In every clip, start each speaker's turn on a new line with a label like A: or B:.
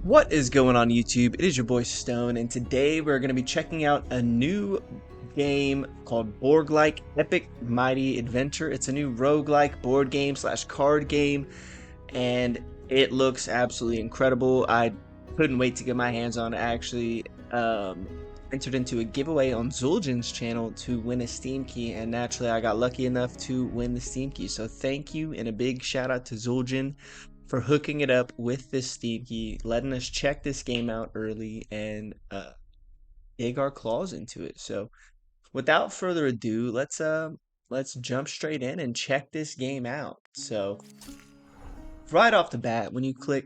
A: What is going on YouTube? It is your boy Stone, and today we're going to be checking out a new game called Boardgame Epic Mighty Adventure. It's a new roguelike board game slash card game, and it looks absolutely incredible. I couldn't wait to get my hands on it. I actually entered into a giveaway on Zul'jin's channel to win a Steam key, and naturally I got lucky enough to win the Steam key. So thank you, and a big shout out to Zul'jin for hooking it up with this Steam key, letting us check this game out early and dig our claws into it. So without further ado, let's jump straight in and check this game out. So right off the bat, when you click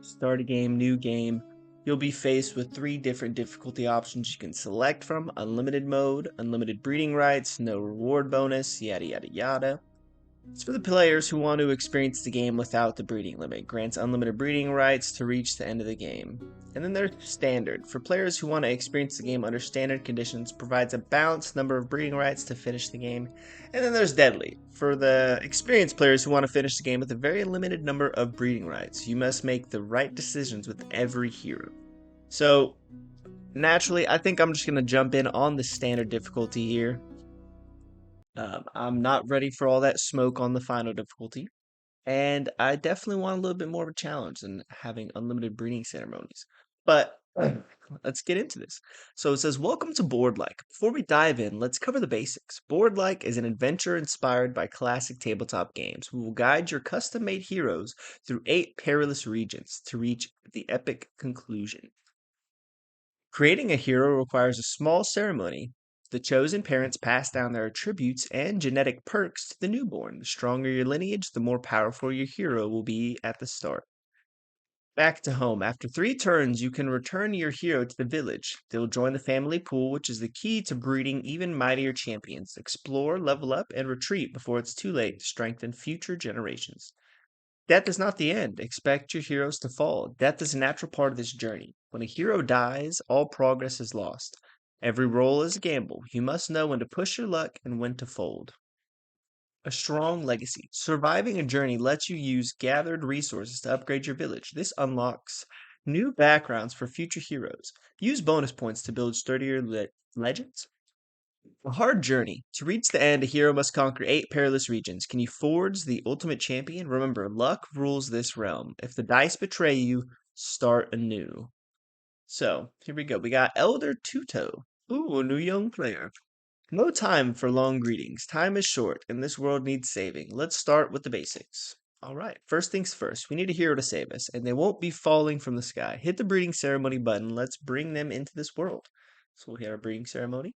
A: start a game, new game, you'll be faced with three different difficulty options you can select from: unlimited mode, unlimited breeding rights, no reward bonus, yada yada yada. It's for the players who want to experience the game without the breeding limit. Grants unlimited breeding rights to reach the end of the game. And then there's standard. For players who want to experience the game under standard conditions, provides a balanced number of breeding rights to finish the game. And then there's deadly. For the experienced players who want to finish the game with a very limited number of breeding rights. You must make the right decisions with every hero. So, naturally, I think I'm just going to jump in on the standard difficulty here. I'm not ready for all that smoke on the final difficulty, and I definitely want a little bit more of a challenge than having unlimited breeding ceremonies. But let's get into this. So it says, Welcome to Boardlike. Before we dive in, let's cover the basics. Boardlike is an adventure inspired by classic tabletop games. We will guide your custom made heroes through 8 perilous regions to reach the epic conclusion. Creating a hero requires a small ceremony. The chosen parents pass down their attributes and genetic perks to the newborn. The stronger your lineage, the more powerful your hero will be at the start. Back to home. After 3 turns, you can return your hero to the village. They'll join the family pool, which is the key to breeding even mightier champions. Explore, level up, and retreat before it's too late to strengthen future generations. Death is not the end. Expect your heroes to fall. Death is a natural part of this journey. When a hero dies, all progress is lost. Every roll is a gamble. You must know when to push your luck and when to fold. A strong legacy. Surviving a journey lets you use gathered resources to upgrade your village. This unlocks new backgrounds for future heroes. Use bonus points to build sturdier legends. A hard journey. To reach the end, a hero must conquer 8 perilous regions. Can you forge the ultimate champion? Remember, luck rules this realm. If the dice betray you, start anew. So, here we go. We got Elder Tuto. Ooh, a new young player. No time for long greetings. Time is short, and this world needs saving. Let's start with the basics. Alright, first things first. We need a hero to save us, and they won't be falling from the sky. Hit the breeding ceremony button. Let's bring them into this world. So we'll hit our breeding ceremony.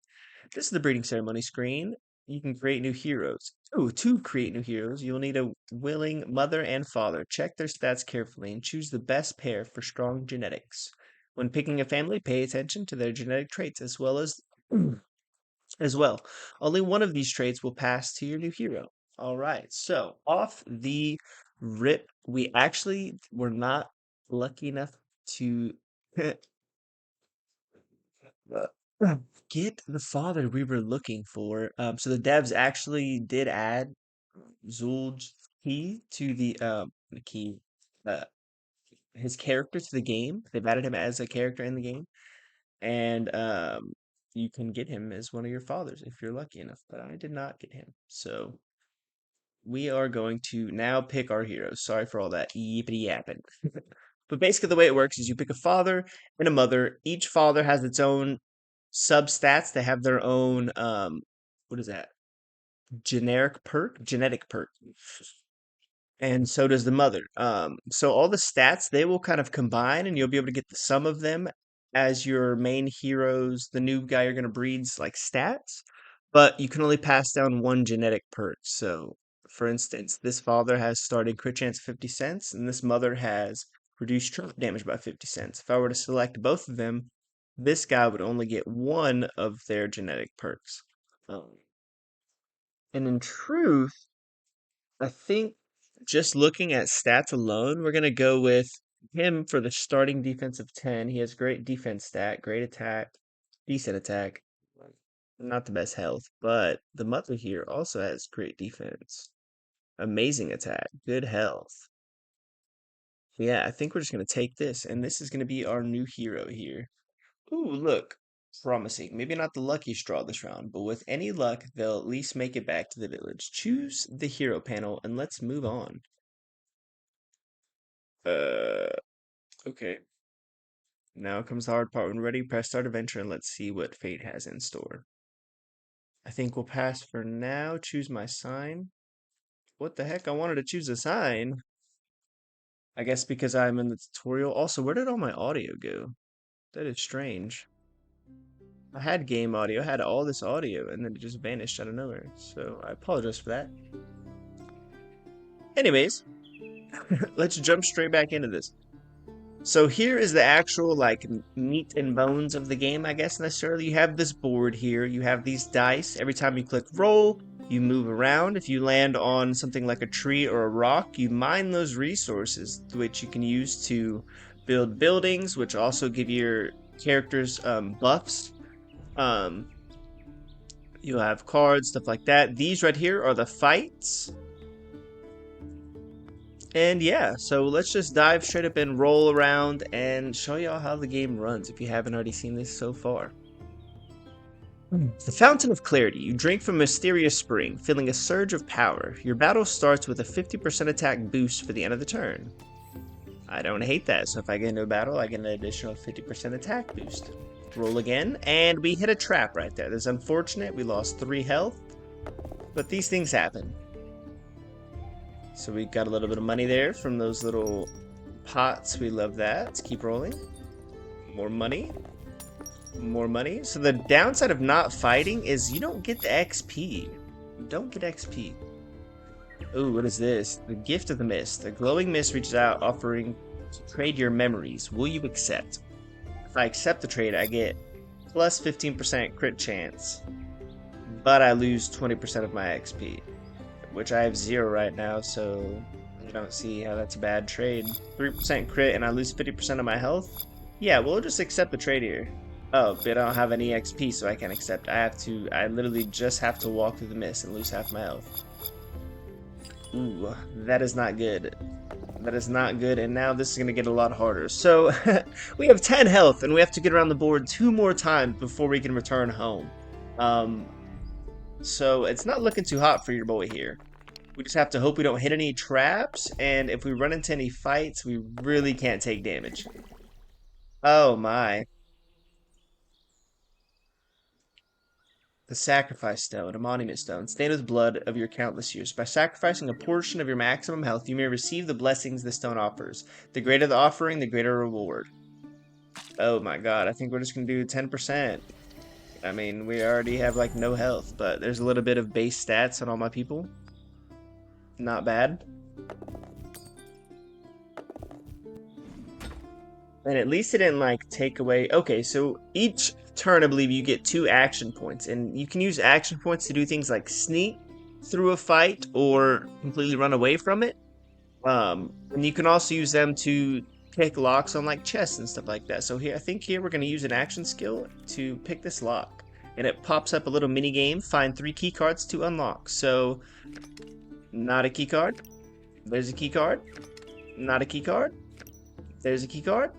A: This is the breeding ceremony screen. You can create new heroes. Oh, to create new heroes, you'll need a willing mother and father. Check their stats carefully and choose the best pair for strong genetics. When picking a family, pay attention to their genetic traits as well. Only one of these traits will pass to your new hero. All right, so off the rip, we actually were not lucky enough to get the father we were looking for. So the devs actually did add Zulj key to the key, uh, his character to the game. They've added him as a character in the game, and you can get him as one of your fathers if you're lucky enough. But I did not get him, so we are going to now pick our heroes. Sorry for all that yippity yapping. But basically, the way it works is you pick a father and a mother. Each father has its own substats. They have their own what is that? Genetic perk. And so does the mother. So all the stats they will kind of combine, and you'll be able to get the sum of them as your main heroes. The new guy you're gonna breed's like stats, but you can only pass down one genetic perk. So, for instance, this father has starting crit chance 50 cents, and this mother has reduced trap damage by 50 cents. If I were to select both of them, this guy would only get one of their genetic perks. Um, and in truth, I think just looking at stats alone, we're going to go with him for the starting defense of 10. He has great defense stat, great attack, decent attack, not the best health, but the mother here also has great defense, amazing attack, good health. Yeah, I think we're just gonna take this, and this is gonna be our new hero here. Ooh, look. Promising. Maybe not the lucky straw this round, but with any luck, they'll at least make it back to the village. Choose the hero panel, and let's move on. Uh, okay. Now comes the hard part. When ready, press start adventure, and let's see what fate has in store. I think we'll pass for now. Choose my sign. What the heck? I wanted to choose a sign. I guess because I'm in the tutorial. Also, where did all my audio go? That is strange. I had game audio, I had all this audio, and then it just vanished out of nowhere. So I apologize for that. Anyways, let's jump straight back into this. So here is the actual like meat and bones of the game, I guess necessarily. You have this board here, you have these dice. Every time you click roll, you move around. If you land on something like a tree or a rock, you mine those resources, which you can use to build buildings, which also give your characters buffs. You'll have cards, stuff like that. These right here are the fights. And yeah, so let's just dive straight up and roll around and show y'all how the game runs if you haven't already seen this so far. The Fountain of Clarity. You drink from a mysterious spring, feeling a surge of power. Your battle starts with a 50% attack boost for the end of the turn. I don't hate that, so if I get into a battle, I get an additional 50% attack boost. Roll again, and we hit a trap right there. That's unfortunate. We lost 3 health, but these things happen. So we got a little bit of money there from those little pots. We love that. Let's keep rolling. More money. More money. So the downside of not fighting is you don't get the XP. You don't get XP. Ooh, what is this? The Gift of the Mist. The glowing mist reaches out, offering to trade your memories. Will you accept? If I accept the trade, I get plus 15% crit chance, but I lose 20% of my XP, which I have 0 right now, so I don't see how that's a bad trade. 3% crit and I lose 50% of my health? Yeah, we'll just accept the trade here. Oh, but I don't have any XP, so I can't accept. I literally just have to walk through the mist and lose half my health. Ooh, that is not good. That is not good, and now this is going to get a lot harder. So, we have 10 health, and we have to get around the board 2 more times before we can return home. So it's not looking too hot for your boy here. We just have to hope we don't hit any traps, and if we run into any fights, we really can't take damage. Oh my. The Sacrifice Stone, a monument stone, stained with blood of your countless years. By sacrificing a portion of your maximum health, you may receive the blessings the stone offers. The greater the offering, the greater reward. Oh my god, I think we're just going to do 10%. I mean, we already have like no health, but there's a little bit of base stats on all my people. Not bad. And at least it didn't like take away. Okay, so each turn, I believe you get 2 action points, and you can use action points to do things like sneak through a fight or completely run away from it. And you can also use them to pick locks on like chests and stuff like that. So here, I think here we're going to use an action skill to pick this lock, and it pops up a little mini game. Find 3 key cards to unlock. So, not a key card. There's a key card. Not a key card. There's a key card.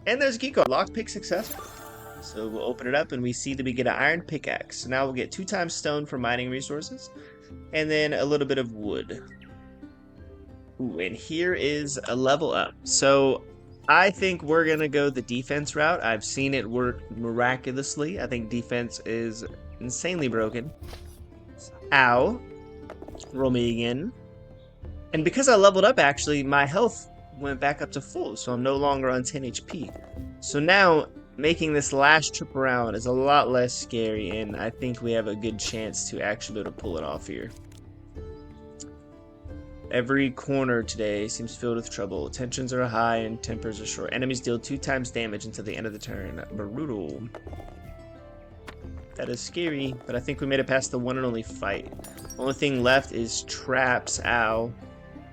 A: And there's a key card. Lockpick successful. So we'll open it up and we see that we get an iron pickaxe. So now we'll get 2 times stone for mining resources. And then a little bit of wood. Ooh, and here is a level up. So I think we're going to go the defense route. I've seen it work miraculously. I think defense is insanely broken. Ow. Roll me again. And because I leveled up, actually, my health went back up to full. So I'm no longer on 10 HP. So now, making this last trip around is a lot less scary. And I think we have a good chance to actually be able to pull it off here. Every corner today seems filled with trouble. Tensions are high and tempers are short. Enemies deal 2 times damage until the end of the turn. Brutal. That is scary, but I think we made it past the one and only fight. Only thing left is traps. Ow.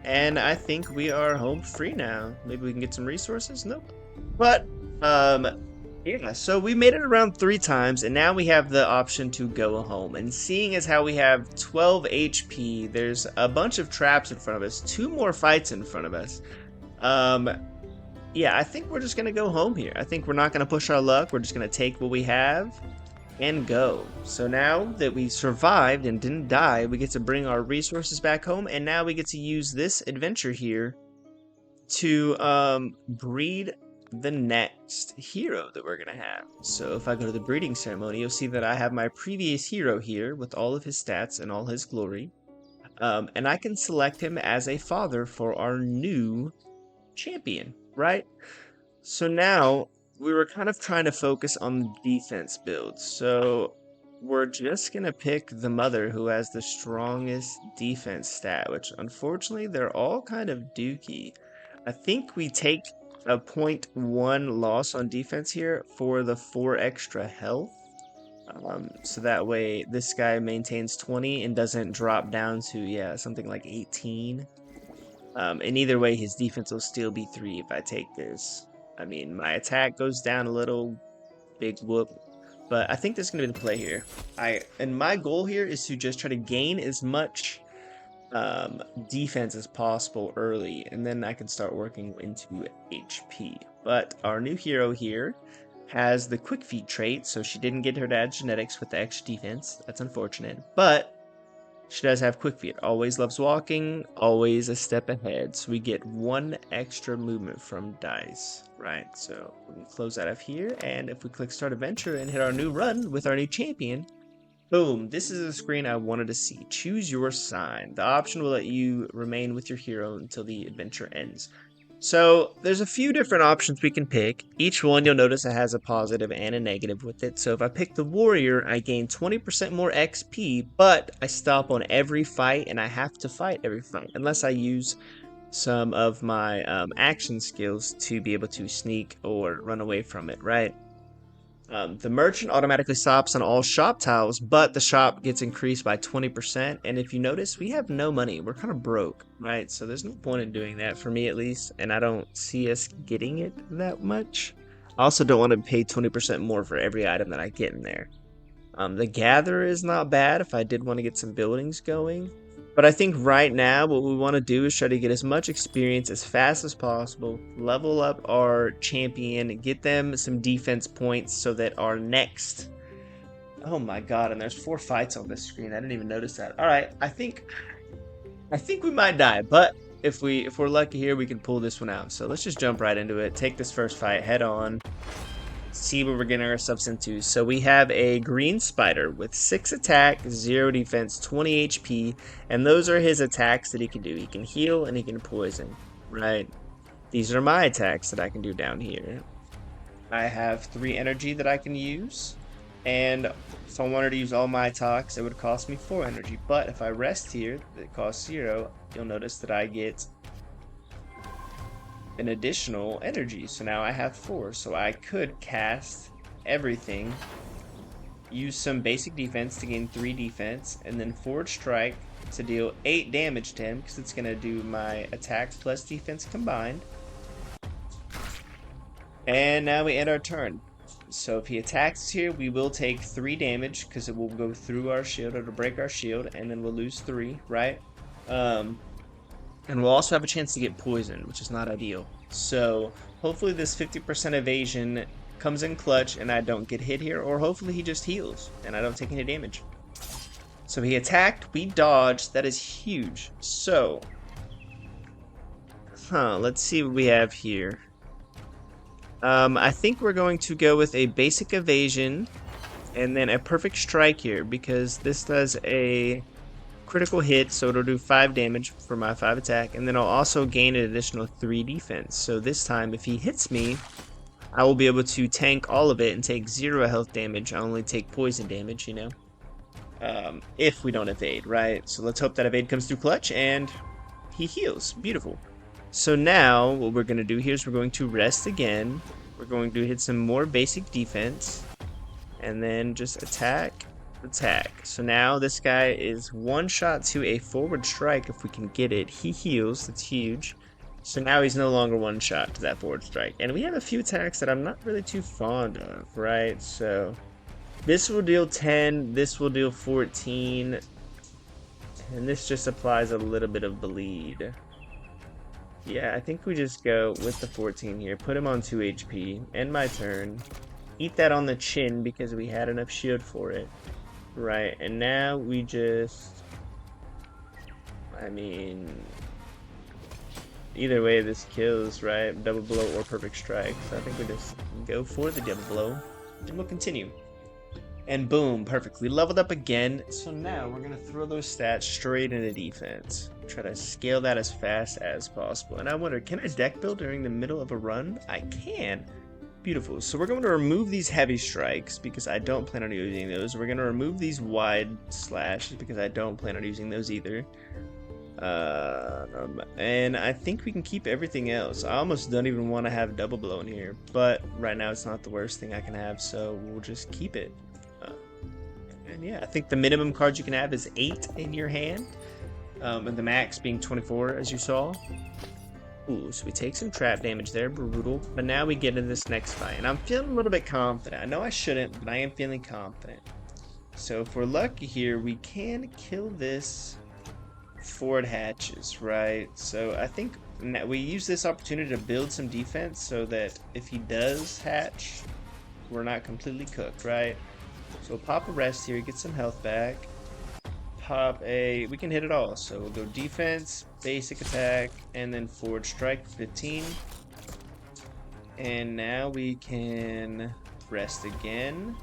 A: And I think we are home free now. Maybe we can get some resources? Nope. But, yeah, so we made it around 3 times, and now we have the option to go home. And seeing as how we have 12 HP, there's a bunch of traps in front of us, 2 more fights in front of us. Um, yeah, I think we're just gonna go home here. I think we're not gonna push our luck. We're just gonna take what we have and go. So now that we survived and didn't die, we get to bring our resources back home, and now we get to use this adventure here to breed the next hero that we're gonna have. So if I go to the breeding ceremony, you'll see that I have my previous hero here with all of his stats and all his glory. And I can select him as a father for our new champion, right? So now we were kind of trying to focus on the defense build. So we're just going to pick the mother who has the strongest defense stat, which unfortunately they're all kind of dookie. I think we take a 0.1 loss on defense here for the 4 extra health. So that way this guy maintains 20 and doesn't drop down to, yeah, something like 18. And either way, his defense will still be 3 if I take this. I mean, my attack goes down a little, big whoop. But I think this is going to be the play here. And my goal here is to just try to gain as much defense as possible early, and then I can start working into HP. But our new hero here has the quick feet trait, so she didn't get her dad's genetics with the extra defense. That's unfortunate. But she does have quick feet. Always loves walking, always a step ahead. So we get 1 extra movement from dice, right? So we can close out of here, and if we click start adventure and hit our new run with our new champion, boom, this is the screen I wanted to see. Choose your sign. The option will let you remain with your hero until the adventure ends. So there's a few different options we can pick. Each one you'll notice it has a positive and a negative with it. So if I pick the warrior, I gain 20% more XP, but I stop on every fight and I have to fight every fight unless I use some of my action skills to be able to sneak or run away from it, right? The merchant automatically stops on all shop tiles, but the shop gets increased by 20%. And if you notice, we have no money. We're kind of broke, right? So there's no point in doing that, for me at least. And I don't see us getting it that much. I also don't want to pay 20% more for every item that I get in there. The gather is not bad if I did want to get some buildings going. But I think right now what we want to do is try to get as much experience as fast as possible, level up our champion, get them some defense points so that our next... Oh my god, and there's 4 fights on this screen. I didn't even notice that. Alright, I think we might die, but if we're lucky here, we can pull this one out. So let's just jump right into it, take this first fight head on. See what we're getting ourselves into. So we have a green spider with 6 attack, 0 defense, 20 HP, and those are his attacks that he can do. He can heal and he can poison, right? These are my attacks that I can do down here. I have 3 energy that I can use, and if I wanted to use all my attacks, it would cost me 4 energy. But if I rest here, it costs 0, you'll notice that I get an additional energy. So now I have 4, so I could cast everything, use some basic defense to gain 3 defense, and then forward strike to deal 8 damage to him because it's going to do my attacks plus defense combined. And now we end our turn. So if he attacks here, we will take 3 damage because it will go through our shield, it'll break our shield, and then we'll lose 3, right? And we'll also have a chance to get poisoned, which is not ideal. So hopefully this 50% evasion comes in clutch and I don't get hit here, or hopefully he just heals and I don't take any damage. So he attacked, we dodged, that is huge. So, let's see what we have here. I think we're going to go with a basic evasion and then a perfect strike here because this does a critical hit, so it'll do 5 damage for my 5 attack, and then I'll also gain an additional 3 defense. So this time if he hits me, I will be able to tank all of it and take 0 health damage. I only take poison damage, you know, if we don't evade, right? So let's hope that evade comes through clutch and he heals. Beautiful. So now what we're going to do here is we're going to rest again. We're going to hit some more basic defense and then just attack. So now this guy is 1 shot to a forward strike if we can get it. He heals, that's huge. So now he's no longer 1 shot to that forward strike. And we have a few attacks that I'm not really too fond of, right? So this will deal 10, this will deal 14, and this just applies a little bit of bleed. Yeah, I think we just go with the 14 here. Put him on 2 HP. End my turn. Eat that on the chin because we had enough shield for it. Right, and now we just... I mean... Either way, this kills, right? Double blow or perfect strike. So I think we just go for the double blow. And we'll continue. And boom, perfect. We leveled up again. So now we're going to throw those stats straight into defense. Try to scale that as fast as possible. And I wonder, can I deck build during the middle of a run? I can. Beautiful. So we're going to remove these heavy strikes because I don't plan on using those. We're going to remove these wide slashes because I don't plan on using those either. And I think we can keep everything else. I almost don't even want to have double blow in here, but right now it's not the worst thing I can have, so we'll just keep it. And yeah, I think the minimum cards you can have is 8 in your hand, and the max being 24, as you saw. Ooh, so we take some trap damage there, brutal. But now we get into this next fight, and I'm feeling a little bit confident. I know I shouldn't, but I am feeling confident. So if we're lucky here, we can kill this forward hatches, right? So I think we use this opportunity to build some defense so that if he does hatch, we're not completely cooked, right? So we'll pop a rest here, get some health back. We can hit it all. So we'll go defense, basic attack, and then forward strike for 15. And now we can rest again.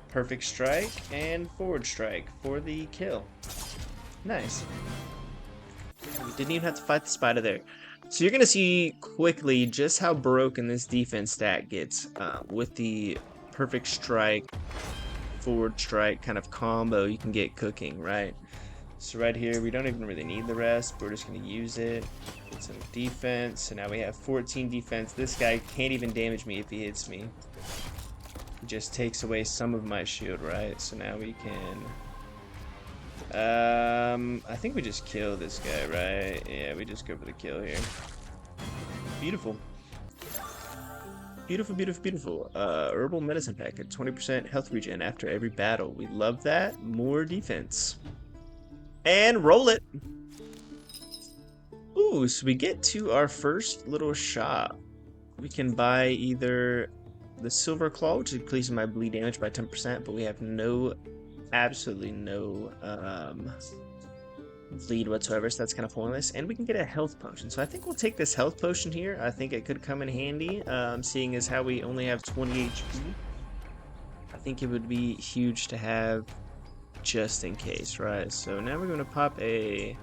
A: Perfect strike and forward strike for the kill. Nice. We didn't even have to fight the spider there. So you're going to see quickly just how broken this defense stat gets with the perfect strike, forward strike kind of combo you can get cooking, right? So right here, we don't even really need the rest. We're just going to use it. Get some defense. So now we have 14 defense. This guy can't even damage me if he hits me. He just takes away some of my shield, right? So now we can... I think we just kill this guy, right? Yeah, we just go for the kill here. Beautiful. Beautiful, beautiful, beautiful. Herbal medicine packet, 20% health regen after every battle. We love that. More defense. And roll it. Ooh, so we get to our first little shop. We can buy either the Silver Claw, which increases my bleed damage by 10%, but we have absolutely no bleed whatsoever, so that's kind of pointless. And we can get a health potion, so I think we'll take this health potion here. I think it could come in handy, seeing as how we only have 20 HP. I think it would be huge to have just in case, right? So now we're going to pop a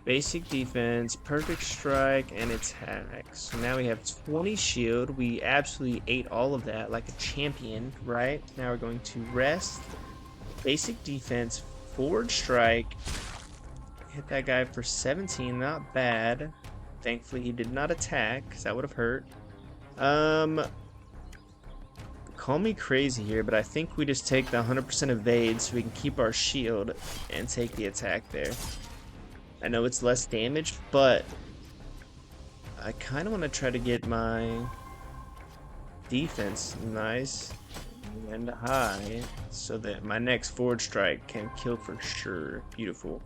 A: basic defense, perfect strike, and attack. So now we have 20 shield. We absolutely ate all of that like a champion, right? Now we're going to rest, basic defense, forward strike, hit that guy for 17, not bad. Thankfully he did not attack, because that would have hurt. Call me crazy here, but I think we just take the 100% evade so we can keep our shield and take the attack there. I know it's less damage, but I kind of want to try to get my defense nice and high so that my next forward strike can kill for sure. Beautiful.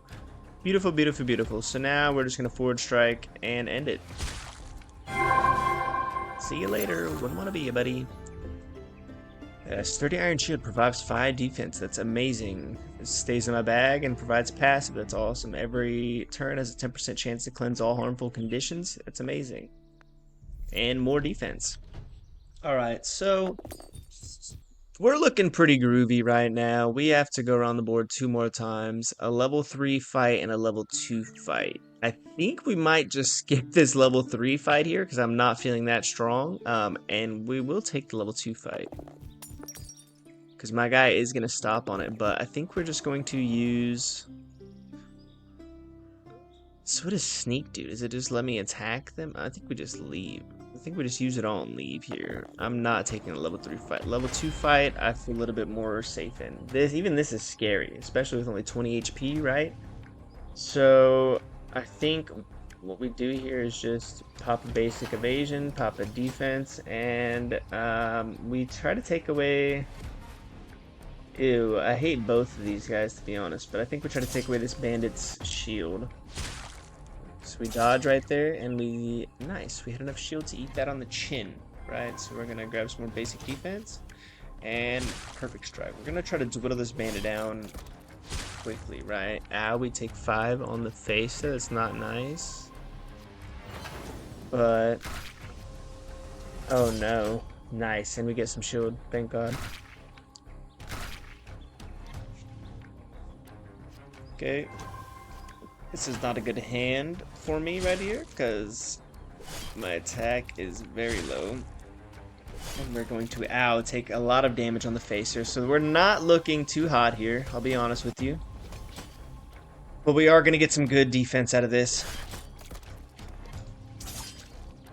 A: Beautiful, beautiful, beautiful. So now we're just going to forward strike and end it. See you later. Wouldn't want to be you, buddy. Sturdy Iron Shield provides 5 defense. That's amazing. It stays in my bag and provides passive. That's awesome. Every turn has a 10% chance to cleanse all harmful conditions. That's amazing. And more defense. Alright, so we're looking pretty groovy right now. We have to go around the board 2 more times. A level 3 fight and a level 2 fight. I think we might just skip this level 3 fight here because I'm not feeling that strong. And we will take the level 2 fight, because my guy is going to stop on it, but I think we're just going to use... So what does sneak do? Does it just let me attack them? I think we just leave. I think we just use it all and leave here. I'm not taking a level 3 fight. Level 2 fight, I feel a little bit more safe in. Even this is scary, especially with only 20 HP, right? So I think what we do here is just pop a basic evasion, pop a defense, and we try to take away... Ew, I hate both of these guys, to be honest, but I think we try to take away this bandit's shield. So we dodge right there, and nice. We had enough shield to eat that on the chin, right? So we're gonna grab some more basic defense, and perfect strike. We're gonna try to dwindle this bandit down quickly, right? Ow, we take 5 on the face. That's not nice. But oh no, nice, and we get some shield. Thank God. Okay. This is not a good hand for me right here, because my attack is very low. And we're going to, take a lot of damage on the face here. So we're not looking too hot here, I'll be honest with you. But we are going to get some good defense out of this.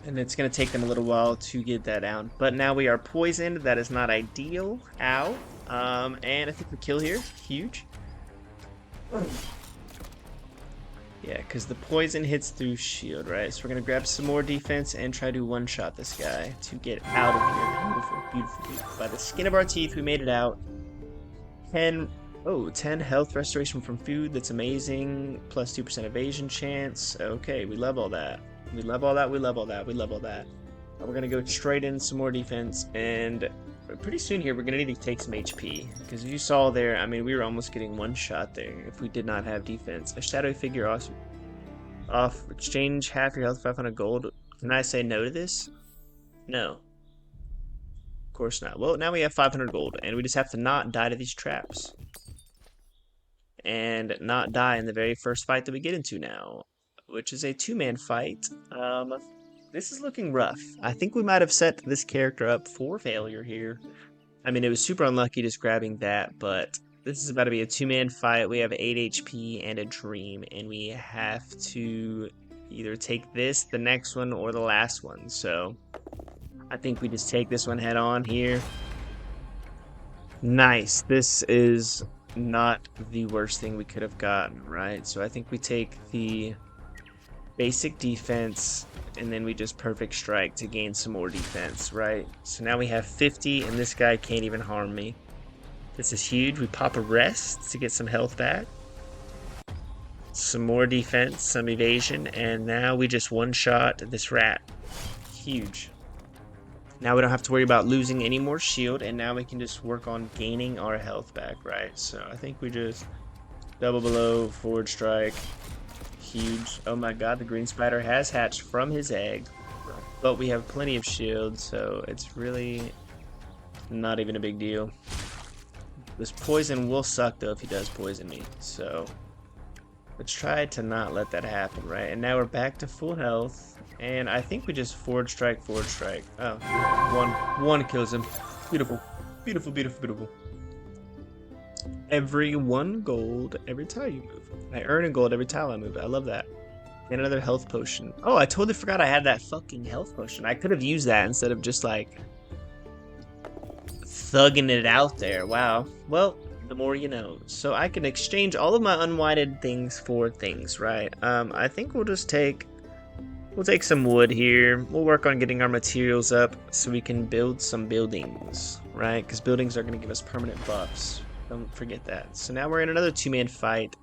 A: And it's going to take them a little while to get that down. But now we are poisoned. That is not ideal. Ow. And I think we kill here. Huge. Yeah, because the poison hits through shield, right? So we're going to grab some more defense and try to one-shot this guy to get out of here. Beautiful, beautiful, beautiful. By the skin of our teeth, we made it out. 10 health restoration from food. That's amazing. Plus 2% evasion chance. Okay, we love all that. We love all that, we love all that, we love all that. We're going to go straight in some more defense, and pretty soon here we're going to need to take some HP. Because as you saw there, I mean, we were almost getting one shot there if we did not have defense. A shadowy figure off exchange half your health, 500 gold. Can I say no to this? No. Of course not. Well, now we have 500 gold, and we just have to not die to these traps. And not die in the very first fight that we get into now, which is a 2-man fight. This is looking rough. I think we might have set this character up for failure here. I mean, it was super unlucky just grabbing that, but this is about to be a 2-man fight. We have 8 HP and a dream, and we have to either take this, the next one, or the last one. So I think we just take this one head on here. Nice. This is not the worst thing we could have gotten, right? So I think we take the basic defense, and then we just perfect strike to gain some more defense, right? So now we have 50, and this guy can't even harm me. This is huge. We pop a rest to get some health back. Some more defense, some evasion, and now we just one-shot this rat. Huge. Now we don't have to worry about losing any more shield, and now we can just work on gaining our health back, right? So I think we just double below, forward strike. Huge. Oh my god, the green spider has hatched from his egg, but we have plenty of shield, so it's really not even a big deal. This poison will suck though if he does poison me, so let's try to not let that happen, right? And now we're back to full health, and I think we just forward strike, forward strike. Oh, one kills him. Beautiful, beautiful, beautiful, beautiful. Every 1 gold every time you move. I earn a gold every time I move. I love that. And another health potion. Oh, I totally forgot I had that fucking health potion. I could have used that instead of just like thugging it out there. Wow. Well, the more you know. So I can exchange all of my unwinded things for things, right? I think we'll take some wood here. We'll work on getting our materials up so we can build some buildings, right? Because buildings are going to give us permanent buffs. Don't forget that. So now we're in another 2-man fight.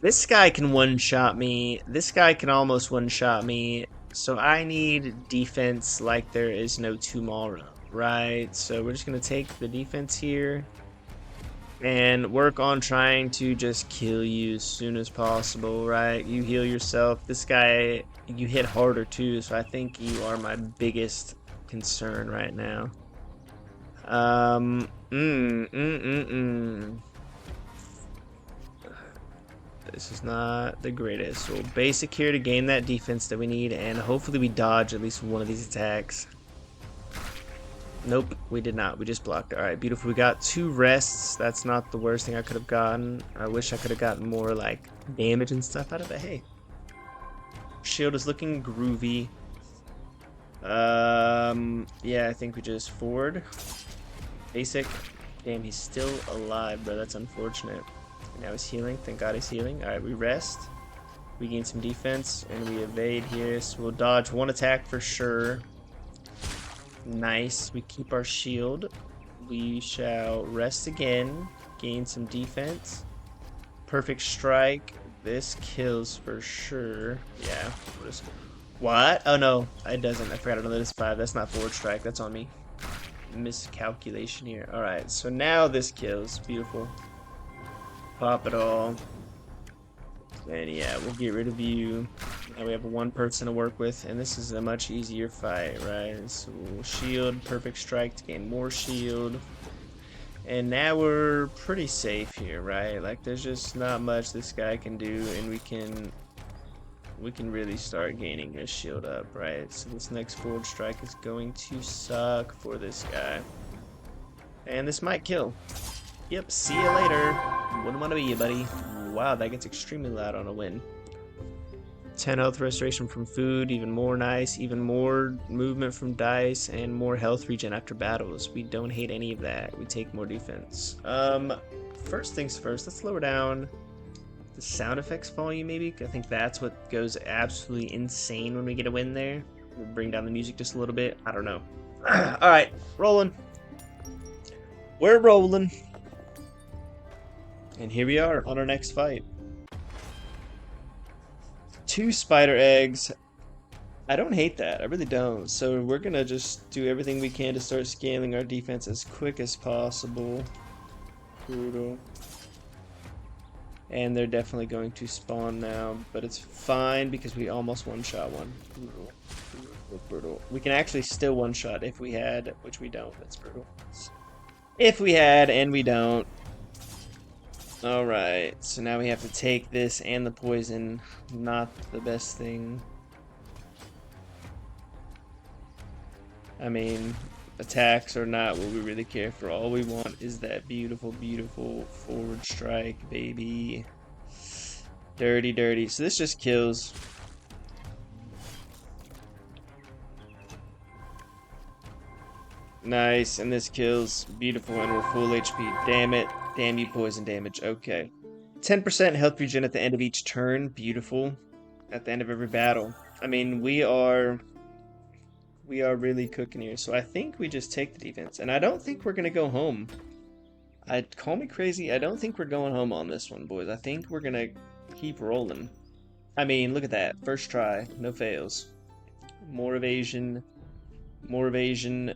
A: This guy can one-shot me. This guy can almost one-shot me. So I need defense like there is no tomorrow, right? So we're just going to take the defense here and work on trying to just kill you as soon as possible, right? You heal yourself. This guy, you hit harder too, so I think you are my biggest concern right now. This is not the greatest. So basic here to gain that defense that we need, and hopefully we dodge at least one of these attacks. Nope, we did not. We just blocked. Alright, beautiful. We got 2 rests. That's not the worst thing I could have gotten. I wish I could have gotten more like damage and stuff out of it. Hey, shield is looking groovy. Yeah, I think we just forward. Basic. Damn, he's still alive, bro. That's unfortunate. Now he's healing. Thank God he's healing. Alright, we rest. We gain some defense, and we evade here. So we'll dodge 1 attack for sure. Nice. We keep our shield. We shall rest again. Gain some defense. Perfect strike. This kills for sure. Yeah. What? Oh no, it doesn't. I forgot another this 5. That's not forward strike. That's on me. Miscalculation here. Alright, so now this kills. Beautiful. Pop it all. And yeah, we'll get rid of you. Now we have one person to work with, and this is a much easier fight, right? So shield, perfect strike to gain more shield. And now we're pretty safe here, right? Like there's just not much this guy can do, and we can really start gaining his shield up, right? So this next forward strike is going to suck for this guy. And this might kill. Yep, see you later. Wouldn't want to be you, buddy. Wow, that gets extremely loud on a win. 10 health restoration from food, even more nice, even more movement from dice, and more health regen after battles. We don't hate any of that. We take more defense. First things first, let's lower down the sound effects volume maybe. I think that's what goes absolutely insane when we get a win there. We'll bring down the music just a little bit. I don't know. Alright, rolling. We're rolling. And here we are on our next fight. 2 spider eggs. I don't hate that. I really don't. So we're going to just do everything we can to start scaling our defense as quick as possible. Brutal. And they're definitely going to spawn now. But it's fine because we almost one-shot one. Brutal. Brutal. We can actually still one-shot if we had, which we don't. That's brutal. If we had, and we don't. Alright, so now we have to take this and the poison. Not the best thing. I mean, attacks or not what we really care for. All we want is that beautiful, beautiful forward strike, baby. Dirty, dirty. So this just kills. Nice, and this kills. Beautiful, and we're full HP. Damn it. Damn you, poison damage. Okay. 10% health regen at the end of each turn. Beautiful. At the end of every battle. I mean, we are really cooking here. So I think we just take the defense. And I don't think we're going to go home. Call me crazy. I don't think we're going home on this one, boys. I think we're going to keep rolling. I mean, look at that. First try. No fails. More evasion. More evasion.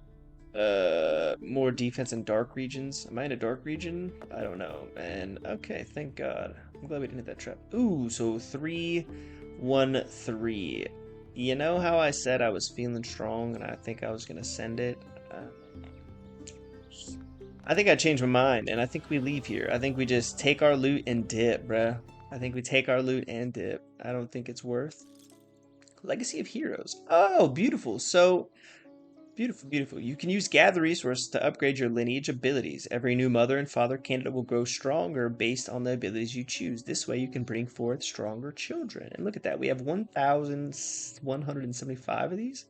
A: More defense in dark regions. Am I in a dark region? I don't know, man. Okay, thank God. I'm glad we didn't hit that trap. Ooh, so 3-1-3. You know how I said I was feeling strong and I think I was gonna send it? I think I changed my mind and I think we leave here. I think we just take our loot and dip, bruh. I think we take our loot and dip. I don't think it's worth. Legacy of Heroes. Oh, beautiful. So beautiful, beautiful. You can use Gather Resources to upgrade your lineage abilities. Every new mother and father candidate will grow stronger based on the abilities you choose. This way you can bring forth stronger children. And look at that. We have 1,175 of these.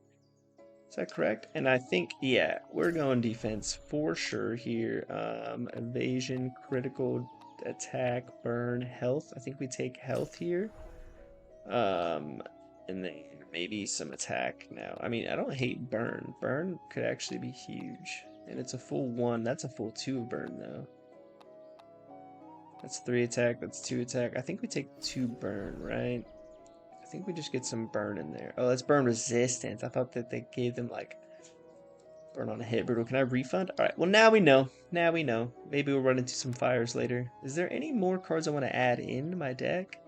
A: Is that correct? And I think, yeah, we're going defense for sure here. Evasion, critical, attack, burn, health. I think we take health here. And then maybe some attack now. I mean, I don't hate burn. Burn could actually be huge. And it's a full 1. That's a full 2 of burn, though. That's 3 attack. That's 2 attack. I think we take 2 burn, right? I think we just get some burn in there. Oh, that's burn resistance. I thought that they gave them, like, burn on a hit. Brutal. Can I refund? Alright, well, now we know. Now we know. Maybe we'll run into some fires later. Is there any more cards I want to add in my deck?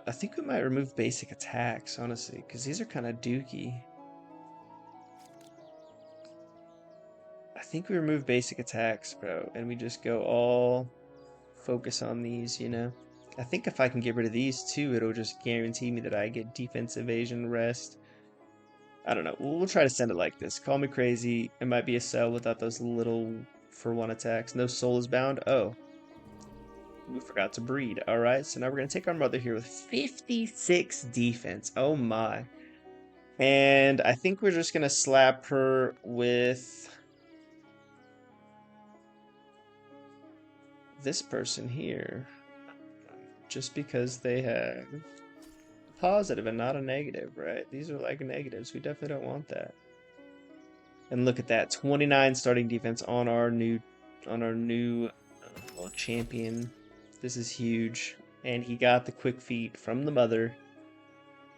A: I think we might remove basic attacks, honestly, because these are kind of dookie. I think we remove basic attacks, bro, and we just go all focus on these, you know? I think if I can get rid of these too, it'll just guarantee me that I get defense, evasion, rest. I don't know. We'll try to send it like this. Call me crazy. It might be a sell without those little for 1 attacks. No soul is bound. Oh. We forgot to breed. Alright, so now we're going to take our mother here with 56 defense. Oh my. And I think we're just going to slap her with this person here. Just because they have a positive and not a negative, right? These are like negatives. We definitely don't want that. And look at that. 29 starting defense on our new Well, champion. This is huge. And he got the quick feet from the mother.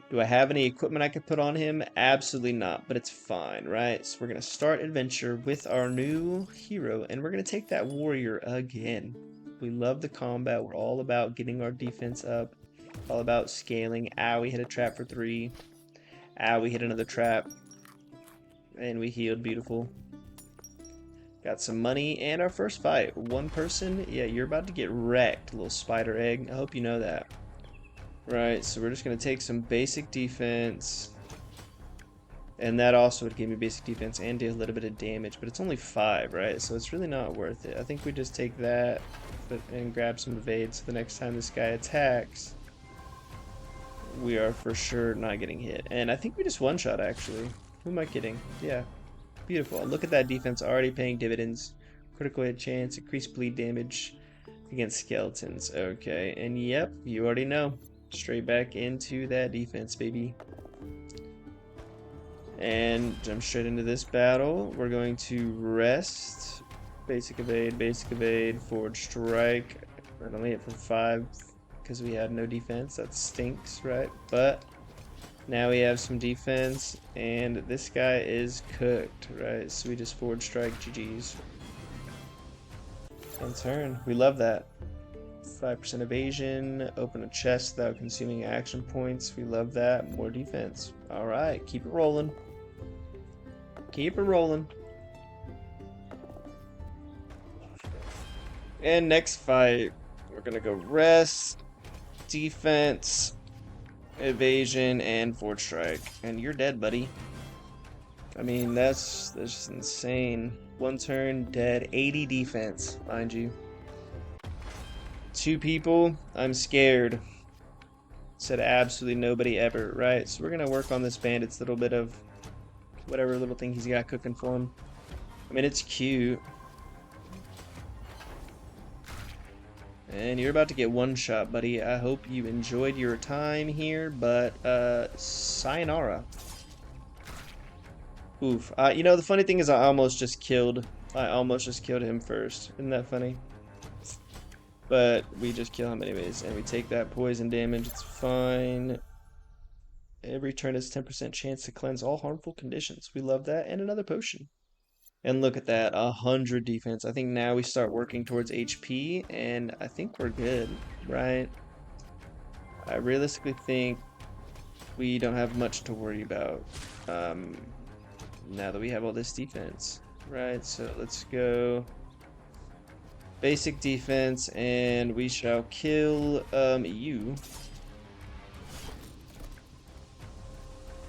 A: Do I have any equipment I could put on him? Absolutely not, but it's fine, right? So we're going to start adventure with our new hero, and we're going to take that warrior again. We love the combat. We're all about getting our defense up, all about scaling. Ow, we hit a trap for 3. Ow, we hit another trap. And we healed, beautiful. Got some money, and our first fight. One person, yeah, you're about to get wrecked, little spider egg. I hope you know that. Right, so we're just going to take some basic defense. And that also would give me basic defense and do a little bit of damage, but it's only 5, right? So it's really not worth it. I think we just take that and grab some evade, so the next time this guy attacks, we are for sure not getting hit. And I think we just one-shot, actually. Who am I kidding? Yeah. Beautiful. Look at that defense already paying dividends. Critical hit chance, increased bleed damage against skeletons. Okay, and yep, you already know. Straight back into that defense, baby. And jump straight into this battle. We're going to rest. Basic evade, forward strike. I only hit for 5 because we had no defense. That stinks, right? But now we have some defense, and this guy is cooked, right? So we just forward strike, GG's. And turn. We love that. 5% evasion, open a chest without consuming action points. We love that. More defense. Alright, keep it rolling. Keep it rolling. And next fight, we're gonna go rest, defense, evasion, and forward strike. And you're dead, buddy. I mean, that's just insane. 1 turn, dead. 80 defense, mind you. 2 people, I'm scared. Said absolutely nobody ever, right? So we're gonna work on this bandit's little bit of whatever little thing he's got cooking for him. I mean, it's cute. And you're about to get one shot, buddy. I hope you enjoyed your time here, but sayonara. Oof. You know, the funny thing is I almost just killed him first. Isn't that funny? But we just kill him anyways, and we take that poison damage. It's fine. Every turn has 10% chance to cleanse all harmful conditions. We love that. And another potion. And look at that, 100 defense. I think now we start working towards HP, and I think we're good, right? I realistically think we don't have much to worry about now that we have all this defense, right? So let's go basic defense, and we shall kill you.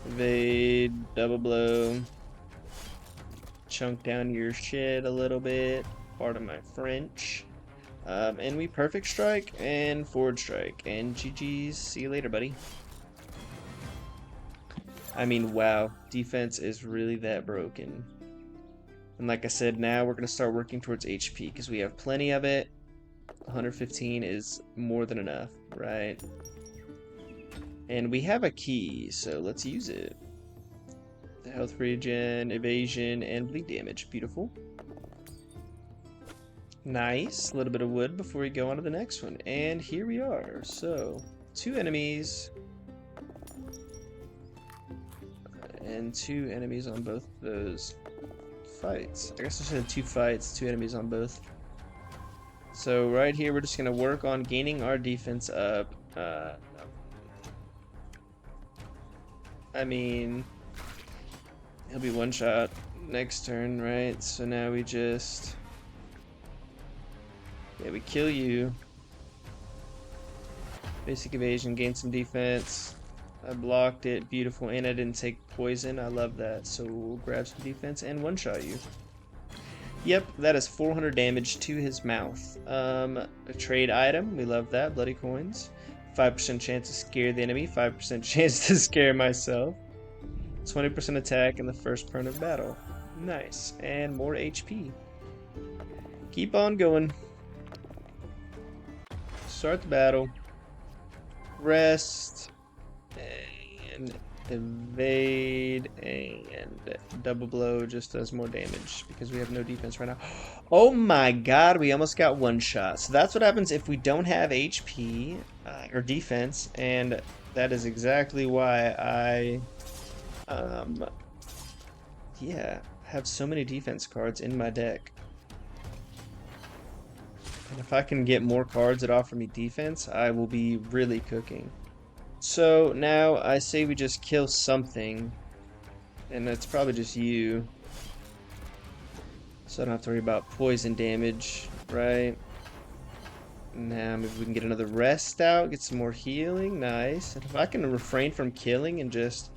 A: Evade, double blow. Chunk down your shit a little bit, pardon my French. And we perfect strike and forward strike, and GG's. See you later, buddy. I mean, wow, defense is really that broken. And like I said, now we're gonna start working towards HP because we have plenty of it. 115 is more than enough, right? And we have a key, so let's use it. The health regen, evasion, and bleed damage. Beautiful. Nice. A little bit of wood before we go on to the next one. And here we are. So, 2 enemies. And 2 enemies on both of those fights. I guess I said 2 fights, 2 enemies on both. So right here, we're just going to work on gaining our defense up. I mean, he'll be one shot next turn, right? So now we just... yeah, we kill you. Basic evasion, gain some defense. I blocked it, beautiful, and I didn't take poison. I love that. So we'll grab some defense and one-shot you. Yep, that is 400 damage to his mouth. A trade item, we love that. Bloody coins. 5% chance to scare the enemy, 5% chance to scare myself. 20% attack in the first turn of battle. Nice, and more HP. Keep on going. Start the battle. Rest. And evade, and double blow just does more damage because we have no defense right now. Oh my god, we almost got one shot. So that's what happens if we don't have HP or defense, and that is exactly why I yeah, have so many defense cards in my deck. And if I can get more cards that offer me defense, I will be really cooking. So now I say we just kill something, and it's probably just you. So I don't have to worry about poison damage, right? Now maybe we can get another rest out, get some more healing, nice. And if I can refrain from killing and just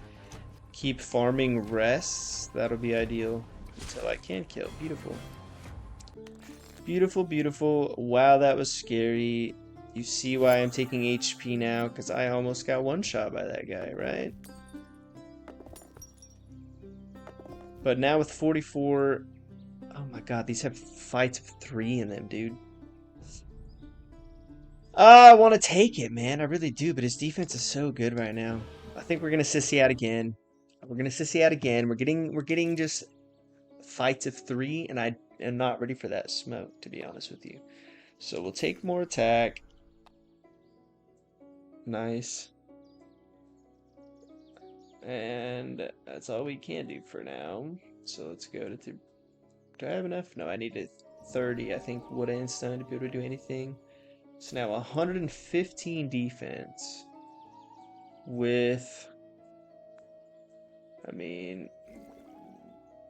A: keep farming rests, that'll be ideal until I can kill. Beautiful. Beautiful, beautiful. Wow, that was scary. You see why I'm taking HP now, because I almost got one shot by that guy, right? But now with 44... Oh my god, these have fights of 3 in them, dude. I want to take it, man. I really do, but his defense is so good right now. I think we're going to sissy out again. We're going to sissy out again. We're getting just fights of 3, and I am not ready for that smoke, to be honest with you. So we'll take more attack. Nice. And that's all we can do for now. So let's go to... Do I have enough? No, I needed 30, I think, wood and stone to be able to do anything. So now 115 defense with... I mean...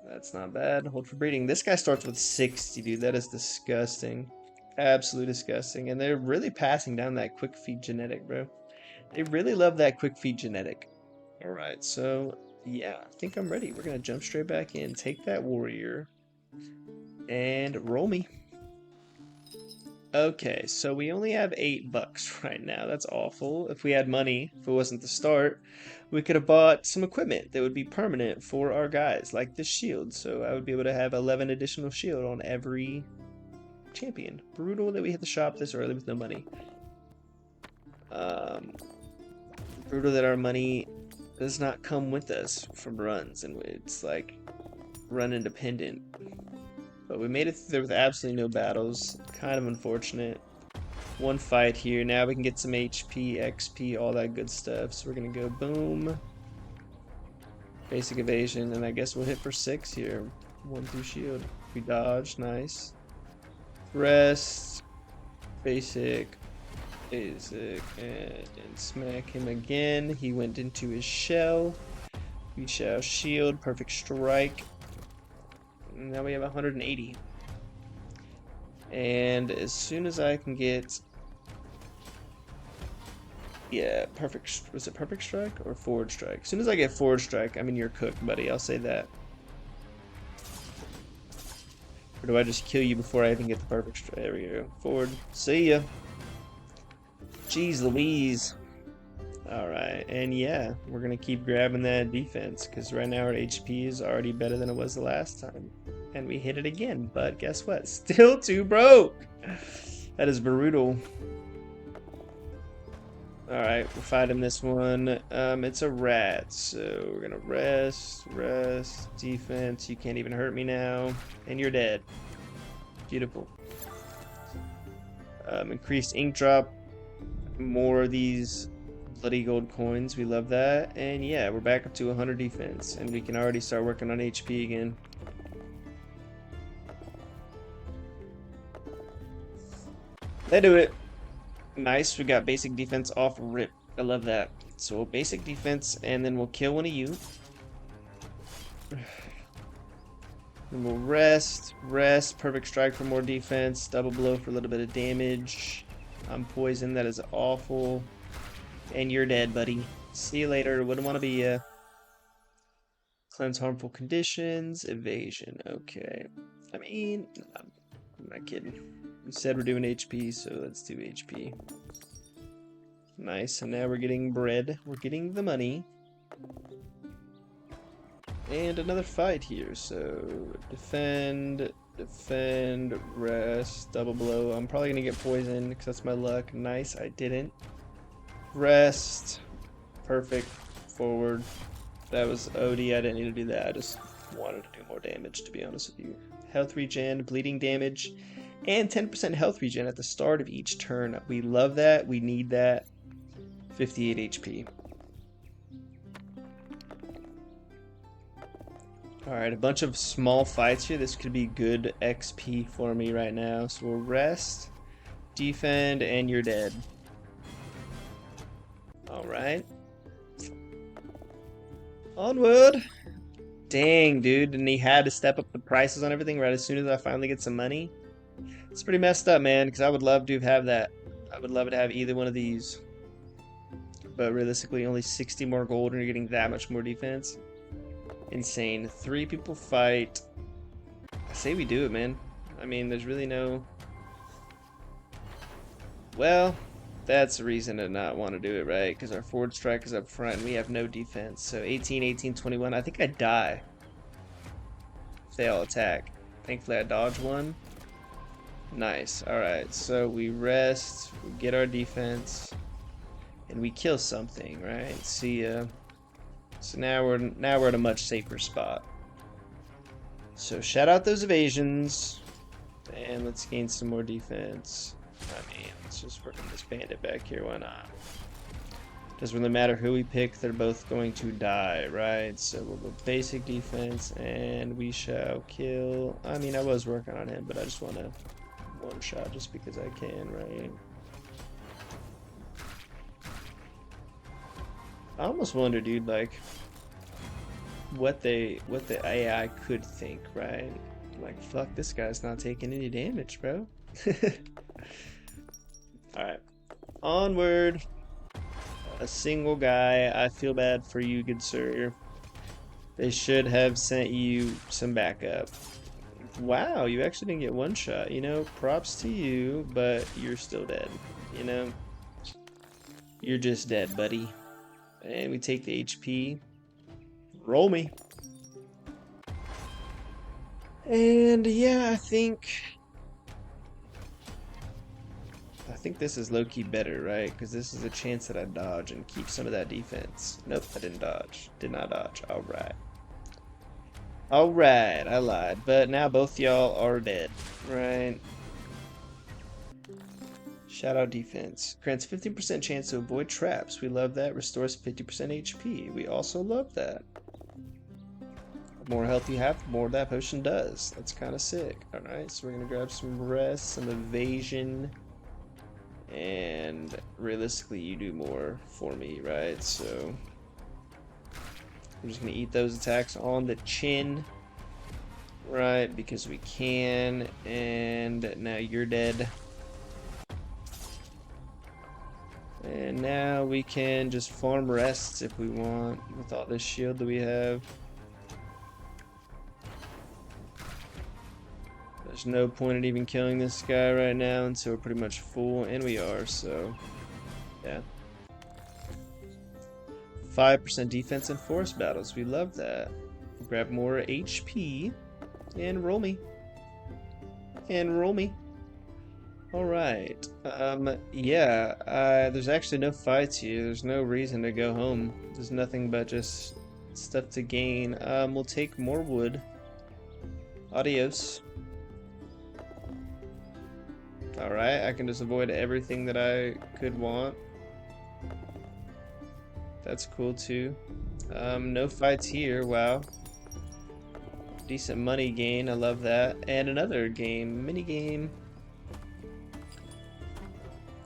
A: That's not bad. Hold for breeding. This guy starts with 60, dude. That is disgusting. Absolutely disgusting. And they're really passing down that quick feed genetic, bro. They really love that quick feed genetic. Alright, so yeah, I think I'm ready. We're going to jump straight back in, take that warrior, and roll me. Okay, so we only have $8 right now. That's awful. If we had money, if it wasn't the start, we could have bought some equipment that would be permanent for our guys, like this shield. So I would be able to have 11 additional shield on every champion. Brutal that we hit the shop this early with no money. Brutal that our money does not come with us from runs, and it's like run independent. But we made it through with absolutely no battles. Kind of unfortunate. One fight here. Now we can get some HP, XP, all that good stuff. So we're going to go boom. Basic evasion. And I guess we'll hit for 6 here. 1 through shield. We dodge. Nice. Rest. Basic. Basic. And smack him again. He went into his shell. We shall shield. Perfect strike. Now we have 180. And as soon as I can get... Yeah, perfect... Was it perfect strike or forward strike? As soon as I get forward strike, I mean, you're cooked, buddy. I'll say that. Or do I just kill you before I even get the perfect strike? There we go. Forward. See ya. Jeez Louise. Alright, and yeah, we're going to keep grabbing that defense, because right now our HP is already better than it was the last time. And we hit it again, but guess what? Still too broke! That is brutal. Alright, we're fighting this one. It's a rat, so we're going to rest, defense. You can't even hurt me now. And you're dead. Beautiful. Increased ink drop. More of these... bloody gold coins, we love that. And yeah, we're back up to 100 defense, and we can already start working on HP again. They do it. Nice, we got basic defense off rip. I love that. So basic defense, and then we'll kill one of you. Then we'll rest, perfect strike for more defense, double blow for a little bit of damage. I'm poisoned, that is awful. And you're dead, buddy. See you later. Wouldn't want to be cleanse harmful conditions, evasion. Okay. I mean, I'm not kidding. We said we're doing HP, so let's do HP. Nice. And now we're getting bread. We're getting the money. And another fight here. So defend, rest, double blow. I'm probably gonna get poisoned because that's my luck. Nice. I didn't. Rest. Perfect. straightforward. That was OD. I didn't need to do that. I just wanted to do more damage, to be honest with you. Health regen, bleeding damage, and 10% health regen at the start of each turn. We love that. We need that. 58 HP. Alright, a bunch of small fights here. This could be good XP for me right now. So we'll rest, defend, and you're dead. Alright. Onward! Dang, dude. And he had to step up the prices on everything right as soon as I finally get some money. It's pretty messed up, man, because I would love to have that. I would love to have either one of these. But realistically, only 60 more gold and you're getting that much more defense. Insane. 3 people fight. I say we do it, man. I mean, there's really no... Well, that's a reason to not want to do it, right? Because our forward strike is up front and we have no defense. So 18, 18, 21. I think I die if they all attack. Thankfully, I dodge one. Nice. Alright, so we rest, we get our defense, and we kill something, right? See ya. So now we're at a much safer spot. So shout out those evasions, and let's gain some more defense. I mean, let's just work on this bandit back here. Why not? Doesn't really matter who we pick; they're both going to die, right? So we'll go basic defense, and we shall kill. I mean, I was working on him, but I just want to one shot just because I can, right? I almost wonder, dude, like what the AI could think, right? Like, fuck, this guy's not taking any damage, bro. Alright. Onward. A single guy. I feel bad for you, good sir. They should have sent you some backup. Wow, you actually didn't get one shot. You know, props to you, but you're still dead. You know? You're just dead, buddy. And we take the HP. Roll me. And yeah, I think this is low-key better, right? Because this is a chance that I dodge and keep some of that defense. Nope, I didn't dodge. Did not dodge. Alright. Alright, I lied. But now both y'all are dead, right? Shout out defense. Grants 15% chance to avoid traps. We love that. Restores 50% HP. We also love that. The more health you have, the more that potion does. That's kind of sick. Alright, so we're going to grab some rest, some evasion. And realistically, you do more for me, right? So I'm just going to eat those attacks on the chin. Right, because we can. And now you're dead. And now we can just farm rests if we want with all this shield that we have. There's no point in even killing this guy right now until we're pretty much full, and we are, so yeah. 5% defense in forest battles. We love that. Grab more HP and roll me. And roll me. Alright, yeah, there's actually no fights here. There's no reason to go home. There's nothing but just stuff to gain. We'll take more wood. Adios. Alright, I can just avoid everything that I could want. That's cool too. No fights here, wow. Decent money gain, I love that. And another game, minigame.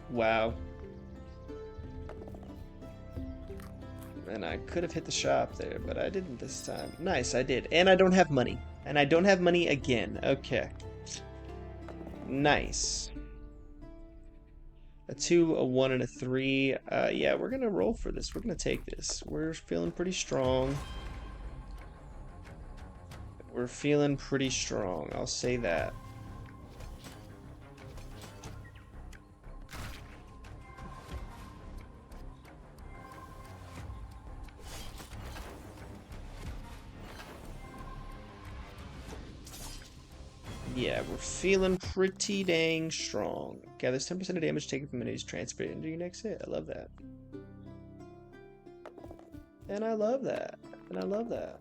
A: Wow. And I could have hit the shop there, but I didn't this time. Nice, I did. And I don't have money. And I don't have money again. Okay. Nice. A 2, a 1, and a 3. Yeah, we're gonna roll for this. We're gonna take this. We're feeling pretty strong. We're feeling pretty strong. I'll say that. Yeah, we're feeling pretty dang strong. Gathers 10% of damage taken from enemies transferred into your next hit. I love that. And I love that. And I love that.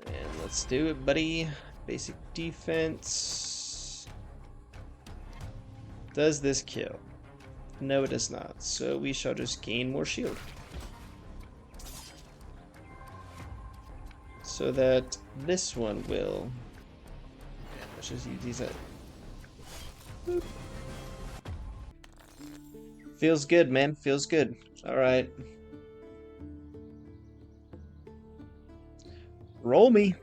A: And let's do it, buddy. Basic defense. Does this kill? No, it does not. So we shall just gain more shield. So that this one will. Let's just use these. Boop. Feels good, man. Feels good. Alright. Roll me.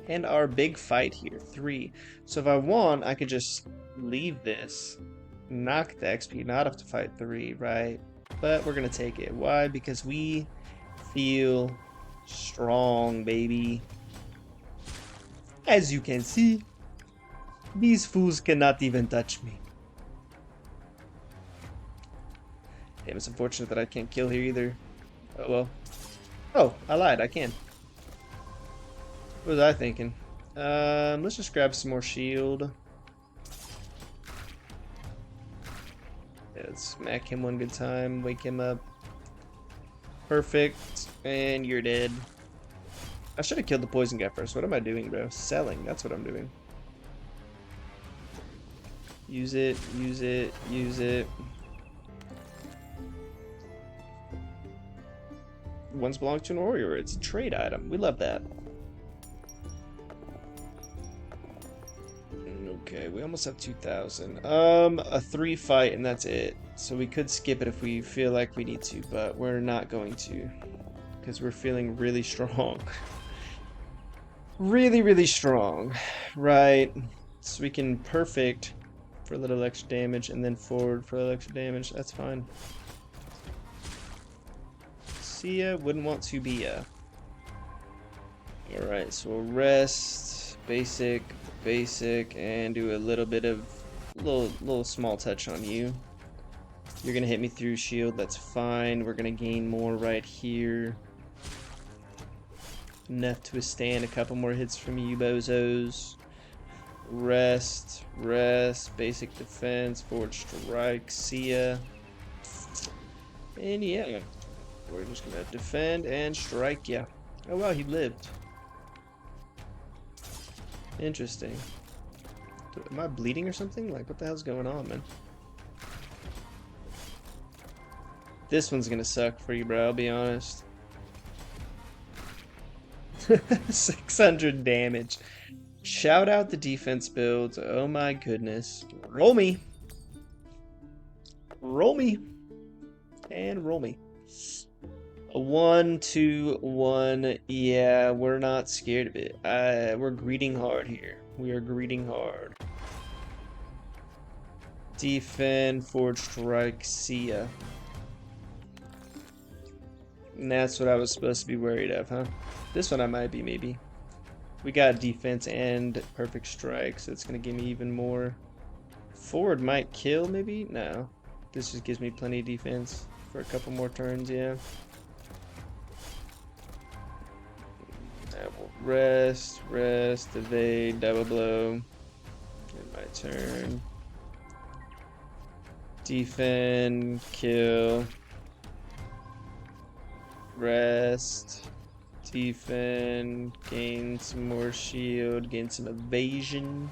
A: And our big fight here. 3. So if I want, I could just leave this. Knock the XP, not have to fight 3, right? But we're gonna take it. Why? Because we feel strong, baby. As you can see, these fools cannot even touch me. Damn, it's unfortunate that I can't kill here either. Oh well. Oh, I lied, I can. What was I thinking? Let's just grab some more shield. Yeah, let's smack him one good time, wake him up. Perfect, and you're dead. I should have killed the poison guy first. What am I doing, bro? Selling, that's what I'm doing. Use it, use it, use it. Once belonged to an warrior. It's a trade item. We love that. Okay, we almost have 2,000. A 3 fight and that's it. So we could skip it if we feel like we need to, but we're not going to. Because we're feeling really strong. Really strong. Right. So we can perfect for a little extra damage and then forward for a little extra damage. That's fine. See ya, wouldn't want to be ya. Alright, so we'll rest, basic, and do a little bit of little small touch on you. You're gonna hit me through shield, that's fine. We're gonna gain more right here. Enough to withstand a couple more hits from you bozos. Rest, basic defense, forward strike, see ya. And yeah, we're just gonna defend and strike ya. Oh wow, he lived. Interesting. Am I bleeding or something? Like, what the hell's going on, man? This one's gonna suck for you, bro, I'll be honest. 600 damage. Shout out the defense builds. Oh my goodness. Roll me. Roll me. And roll me. A 1, 2, 1. Yeah, we're not scared of it. We're greeting hard here. We are greeting hard. Defend, forward strike, see ya. And that's what I was supposed to be worried of, huh? This one I might be, maybe. We got defense and perfect strike, so it's gonna give me even more. Forward might kill, maybe? No. This just gives me plenty of defense for a couple more turns, yeah. Rest, evade, double blow. In my turn. Defend, kill. Rest. Defend, gain some more shield, gain some evasion.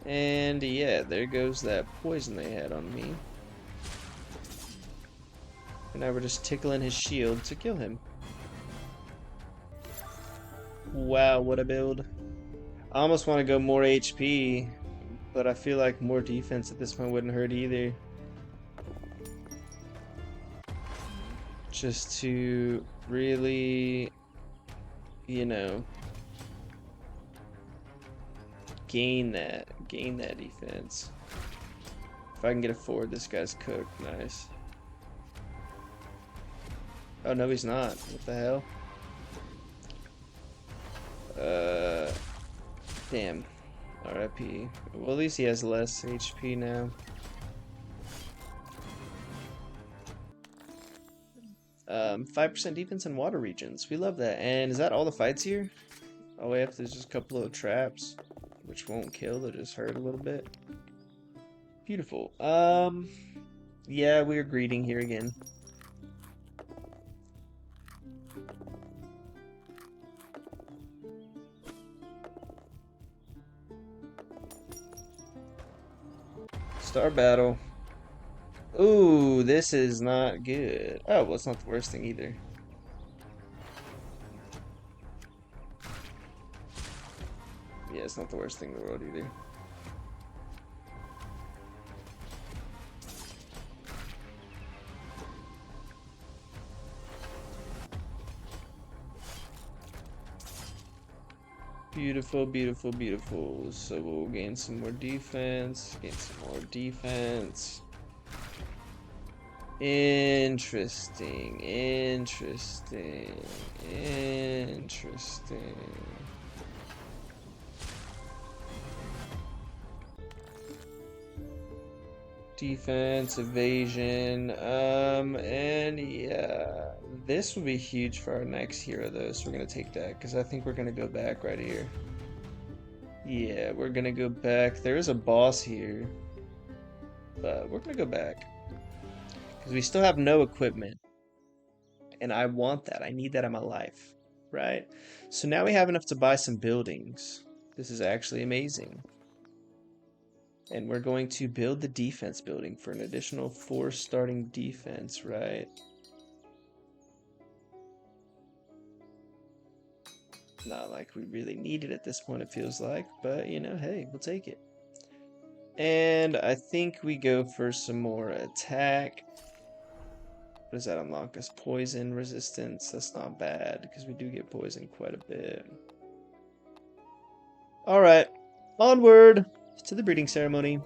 A: And yeah, there goes that poison they had on me. And now we're just tickling his shield to kill him. Wow, what a build. I almost want to go more HP, but I feel like more defense at this point wouldn't hurt either. Just to really, you know, gain that defense. If I can get a forward, this guy's cooked. Nice. Oh no, he's not. What the hell? Damn. RIP. Well, at least he has less HP now. 5% defense in water regions. We love that. And is that all the fights here? All the way up, there's just a couple of traps, which won't kill, they'll just hurt a little bit. Beautiful. Yeah, we're greeting here again. Star battle. Ooh, this is not good. Oh, well, it's not the worst thing either. Yeah, it's not the worst thing in the world either. Beautiful, beautiful, beautiful. So we'll gain some more defense. Gain some more defense. Interesting, interesting, interesting. Defense, evasion, and yeah, this will be huge for our next hero though, so we're gonna take that, because I think we're gonna go back right here. Yeah, we're gonna go back. There is a boss here, but we're gonna go back. Because we still have no equipment, and I want that. I need that in my life, right? So now we have enough to buy some buildings. This is actually amazing. And we're going to build the defense building for an additional 4 starting defense, right? Not like we really need it at this point, it feels like, but you know, hey, we'll take it. And I think we go for some more attack. What does that unlock us? Poison resistance. That's not bad, because we do get poisoned quite a bit. Alright, onward to the breeding ceremony.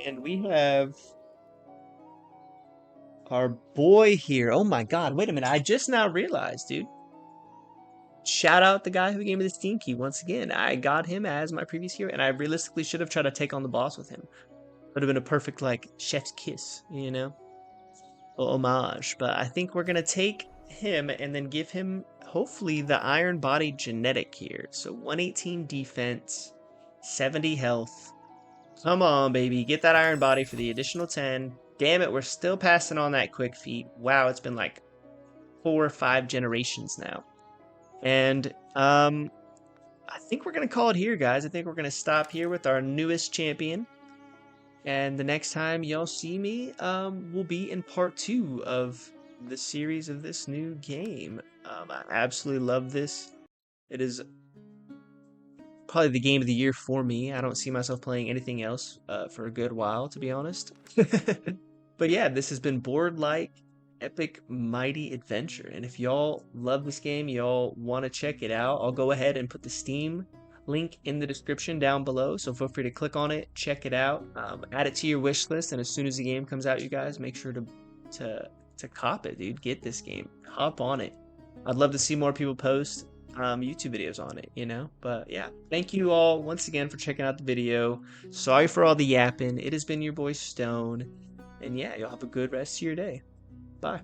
A: And we have our boy here. Oh my god, wait a minute. I just now realized, dude. Shout out the guy who gave me the Steam key once again. I got him as my previous hero, and I realistically should have tried to take on the boss with him. Would have been a perfect, like, chef's kiss, you know? A homage. But I think we're going to take him and then give him, hopefully, the Iron Body genetic here. So 118 defense, 70 health. Come on, baby. Get that Iron Body for the additional 10. Damn it, we're still passing on that quick feat. Wow, it's been like 4 or 5 generations now. And I think we're going to call it here, guys. I think we're going to stop here with our newest champion. And the next time y'all see me, will be in part 2 of the series of this new game. I absolutely love this. It is probably the game of the year for me. I don't see myself playing anything else for a good while, to be honest. But yeah, this has been Boardgame Epic Mighty Adventure. And if y'all love this game, y'all want to check it out, I'll go ahead and put the Steam link in the description down below. So feel free to click on it, check it out, add it to your wish list. And as soon as the game comes out, you guys make sure to cop it, dude. Get this game. Hop on it. I'd love to see more people post YouTube videos on it, you know? But yeah, thank you all once again for checking out the video. Sorry for all the yapping. It has been your boy Stone. And yeah, y'all have a good rest of your day. Bye.